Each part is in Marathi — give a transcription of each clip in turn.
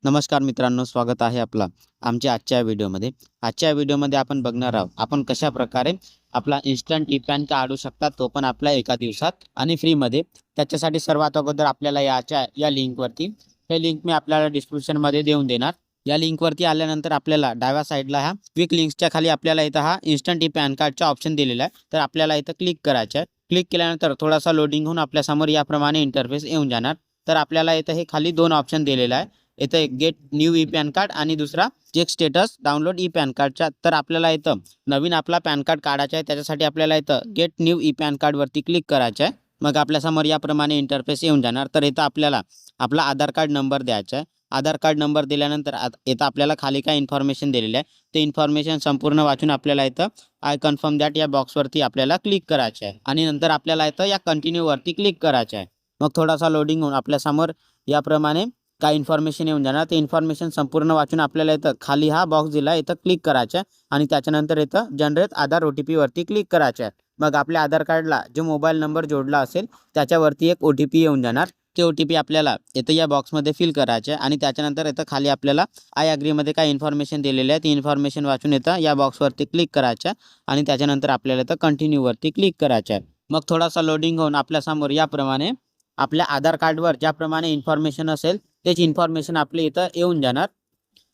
नमस्कार मित्रांनो, स्वागत आहे आपला आमच्या आजच्या व्हिडिओमध्ये आपण बघणार आहोत आपण कशा प्रकारे आपला इन्स्टंट ई पॅन काढू शकतात, तो पण आपल्या एका दिवसात आणि फ्रीमध्ये. त्याच्यासाठी सर्वात अगोदर आपल्याला या लिंकवरती, हे लिंक मी आपल्याला डिस्क्रिप्शनमध्ये देऊन देणार. या लिंकवरती आल्यानंतर आपल्याला डाव्या साईडला ह्या क्विक लिंक्सच्या खाली आपल्याला इथं हा इन्स्टंट ई पॅन कार्डचा ऑप्शन दिलेला आहे. तर आपल्याला इथं क्लिक करायचं आहे. क्लिक केल्यानंतर थोडासा लोडिंग होऊन आपल्यासमोर याप्रमाणे इंटरफेस येऊन जाणार. तर आपल्याला इथं हे खाली दोन ऑप्शन दिलेला आहे. इथं एक get new e PAN card आणि दुसरा check status download e PAN कार्डचा. तर आपल्याला इथं नवीन आपला पॅन कार्ड काढायचा आहे. त्याच्यासाठी आपल्याला इथं गेट न्यू ई पॅन कार्डवरती क्लिक करायचं आहे. मग आपल्यासमोर याप्रमाणे इंटरफेस येऊन जाणार. तर इथं आपल्याला आपला आधार कार्ड नंबर द्यायचा आहे. आधार कार्ड नंबर दिल्यानंतर इथं आपल्याला खाली काय इन्फॉर्मेशन दिलेली आहे, ते इन्फॉर्मेशन संपूर्ण वाचून आपल्याला इथं आय कन्फर्म दॅट या बॉक्सवरती आपल्याला क्लिक करायचं आहे आणि नंतर आपल्याला इथं या कंटिन्यूवरती क्लिक करायचं आहे. मग थोडासा लोडिंग होऊन आपल्यासमोर याप्रमाणे काय इन्फॉर्मेशन येऊन जाणार. ते इन्फॉर्मेशन संपूर्ण वाचून आपल्याला इथं खाली हा बॉक्स दिला, इथं क्लिक करायचं आहे आणि त्याच्यानंतर इथं जनरेट आधार OTP वरती क्लिक करायचं आहे. मग आपल्या आधार कार्डला जो मोबाईल नंबर जोडला असेल त्याच्यावरती एक OTP येऊन जाणार. ते OTP आपल्याला इथं या बॉक्समध्ये फिल करायचे आणि त्याच्यानंतर इथं खाली आपल्याला आय ॲग्रीमध्ये काय इन्फॉर्मेशन दिलेली आहे, ती इन्फॉर्मेशन वाचून इथं या बॉक्सवरती क्लिक करायचं आणि त्याच्यानंतर आपल्याला इथं कंटिन्यूवरती क्लिक करायचं आहे. मग थोडासा लोडिंग होऊन आपल्यासमोर याप्रमाणे आपल्या आधार कार्डवर ज्याप्रमाणे इन्फॉर्मेशन असेल तेच इन्फॉर्मेशन आपल्या इथं येऊन जाणार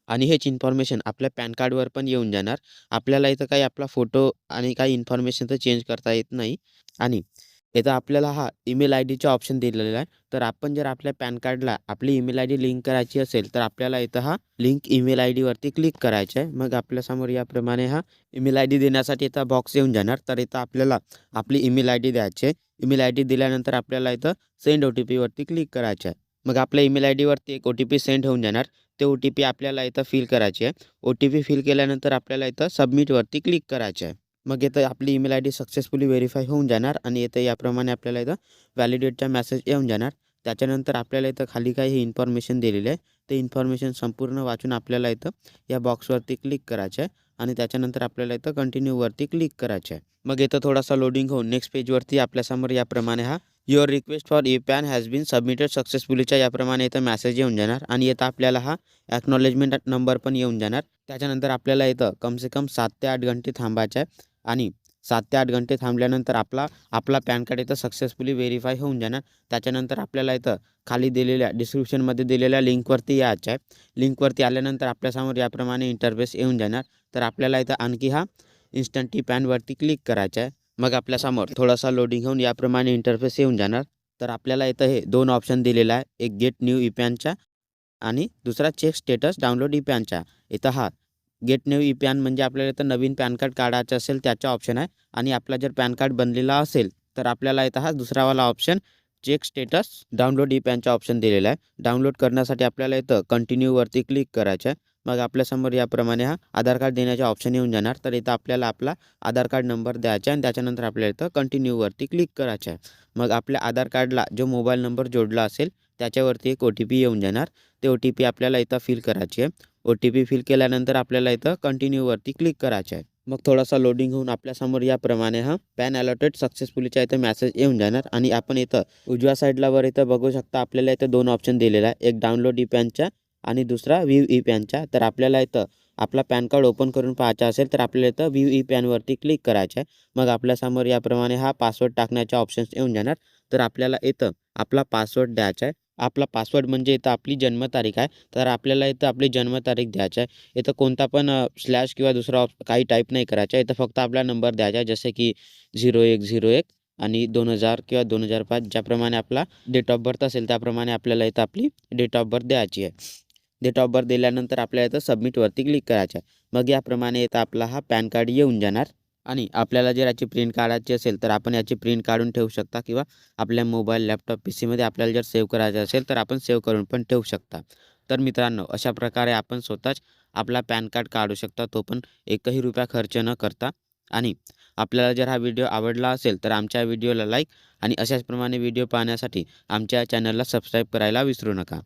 आणि हेच इन्फॉर्मेशन आपल्या पॅन कार्डवर पण येऊन जाणार. आपल्याला इथं काही आपला फोटो आणि काही इन्फॉर्मेशन तर चेंज करता येत नाही आणि इथं आपल्याला हा ईमेल IDचा ऑप्शन दिलेला आहे. तर आपण जर आपल्या पॅन कार्डला आपली ईमेल ID लिंक करायची असेल तर आपल्याला इथं हा लिंक ईमेल IDवरती क्लिक करायचं आहे. मग आपल्यासमोर याप्रमाणे हा ईमेल ID देण्यासाठी इथं बॉक्स येऊन जाणार. तर इथं आपल्याला आपली ईमेल ID द्यायची आहे. ईमेल ID दिल्यानंतर आपल्याला इथं सेंड OTP वरती क्लिक करायचं आहे. मग आपल्या ईमेल IDवरती एक OTP सेंड होऊन जाणार. ते OTP आपल्याला इथं फिल करायचे आहे. OTP फिल केल्यानंतर आपल्याला इथं सबमिटवरती क्लिक करायचं आहे. मग इथं आपली ईमेल ID सक्सेसफुली व्हेरीफाय होऊन जाणार आणि इथं याप्रमाणे आपल्याला इथं व्हॅलिडेटचा मेसेज येऊन जाणार. त्याच्यानंतर आपल्याला इथं खाली काही इन्फॉर्मेशन दिलेली आहे, ते इन्फॉर्मेशन संपूर्ण वाचून आपल्याला इथं या बॉक्सवरती क्लिक करायचं आहे आणि त्याच्यानंतर आपल्याला इथं कंटिन्यूवरती क्लिक करायचं आहे. मग इथं थोडासा लोडिंग होऊन नेक्स्ट पेजवरती आपल्यासमोर याप्रमाणे हा your request for e PAN has been submitted सक्सेसफुलीच्या याप्रमाणे इथं मेसेज येऊन जाणार आणि इथं आपल्याला हा ॲक्नॉलेजमेंट नंबर पण येऊन जाणार. त्याच्यानंतर आपल्याला इथं कमसे कम 7 ते 8 घंटे थांबायचं आहे आणि 7 ते 8 घंटे थांबल्यानंतर आपला पॅन कार्ड इथं सक्सेसफुली व्हेरीफाय होऊन जाणार. त्याच्यानंतर आपल्याला इथं खाली दिलेल्या डिस्क्रिप्शनमध्ये दिलेल्या लिंकवरती यायचं आहे. लिंकवरती आल्यानंतर आपल्यासमोर याप्रमाणे इंटरफेस येऊन जाणार. तर आपल्याला इथं आणखी हा इन्स्टंट ई पॅनवरती क्लिक करायचं आहे. मग आपल्यासमोर थोडासा लोडिंग होऊन याप्रमाणे इंटरफेस येऊन जाणार. तर आपल्याला इथं हे दोन ऑप्शन दिलेला आहे, एक गेट न्यू ई पॅनचा आणि दुसरा चेक स्टेटस डाउनलोड ई पॅनचा. इथं हा गेट न्यू ई पॅन म्हणजे आपल्याला इथं नवीन पॅन कार्ड काढायचं असेल त्याचा ऑप्शन आहे आणि आपला जर पॅन कार्ड बनलेला असेल तर आपल्याला इथं हा दुसरावाला option check status download e पॅनचा ऑप्शन दिलेला आहे. डाउनलोड करण्यासाठी आपल्याला इथं कंटिन्यूवरती क्लिक करायचं आहे. मग आपल्यासमोर याप्रमाणे हा आधार कार्ड देण्याचे ऑप्शन येऊन जाणार. तर इथं आपल्याला आपला आधार कार्ड नंबर द्यायचा आहे आणि त्याच्यानंतर आपल्याला इथं कंटिन्यूवरती क्लिक करायचं आहे. मग आपल्या आधार कार्डला जो मोबाईल नंबर जोडला असेल त्याच्यावरती एक OTP येऊन जाणार. ते OTP आपल्याला इथं फिल करायची आहे. OTP फिल केल्यानंतर आपल्याला इथं कंटिन्यूवरती क्लिक करायचं आहे. मग थोडासा लोडिंग होऊन आपल्यासमोर याप्रमाणे हा पॅन अलॉटेड सक्सेसफुलीच्या इथं मेसेज येऊन जाणार आणि आपण इथं उजव्या साईडला वर इथं बघू शकता आपल्याला इथं दोन ऑप्शन दिलेला आहे, एक डाउनलोड ई पॅनचा आणि दुसरा व्ह्यू ई पॅनचा. तर आपल्याला इथं आपला पॅन कार्ड ओपन करून पाहायचा असेल तर आपल्याला इथं व्ह्यू ई पॅनवरती क्लिक करायचं आहे. मग आपल्यासमोर याप्रमाणे हा पासवर्ड टाकण्याचे ऑप्शन्स येऊन जाणार. तर आपल्याला इथं आपला पासवर्ड द्यायचा आहे. आपला पासवर्ड म्हणजे इथं आपली जन्मतारीख आहे. तर आपल्याला इथं आपली जन्मतारीख द्यायची आहे. इथं कोणता पण स्लॅश किंवा दुसरा काही टाईप नाही करायचा. इथं फक्त आपला नंबर द्यायचा आहे, जसे की 0101 आणि 2000 किंवा 2005 ज्याप्रमाणे आपला डेट ऑफ बर्थ असेल त्याप्रमाणे आपल्याला इथं आपली डेट ऑफ बर्थ द्यायची आहे. डेट ऑफ बर्थ दिल्यानंतर आपल्याला इथं सबमिटवरती क्लिक करायचं आहे. मग याप्रमाणे इथं आपला हा पॅन कार्ड येऊन जाणार आणि आपल्याला जर याची प्रिंट काढायची असेल तर आपण याची प्रिंट काढून ठेवू शकता किंवा आपल्या मोबाईल, लॅपटॉप, PCमध्ये आपल्याला जर सेव्ह करायचं असेल तर आपण सेव्ह करून पण ठेवू शकता. तर मित्रांनो, अशा प्रकारे आपण स्वतःच आपला पॅन कार्ड काढू शकता, तो पण एकही रुपया खर्च न करता. आणि आपल्याला जर हा व्हिडिओ आवडला असेल तर आमच्या व्हिडिओला लाईक आणि अशाच प्रमाणे व्हिडिओ पाहण्यासाठी आमच्या चॅनलला सबस्क्राईब करायला विसरू नका.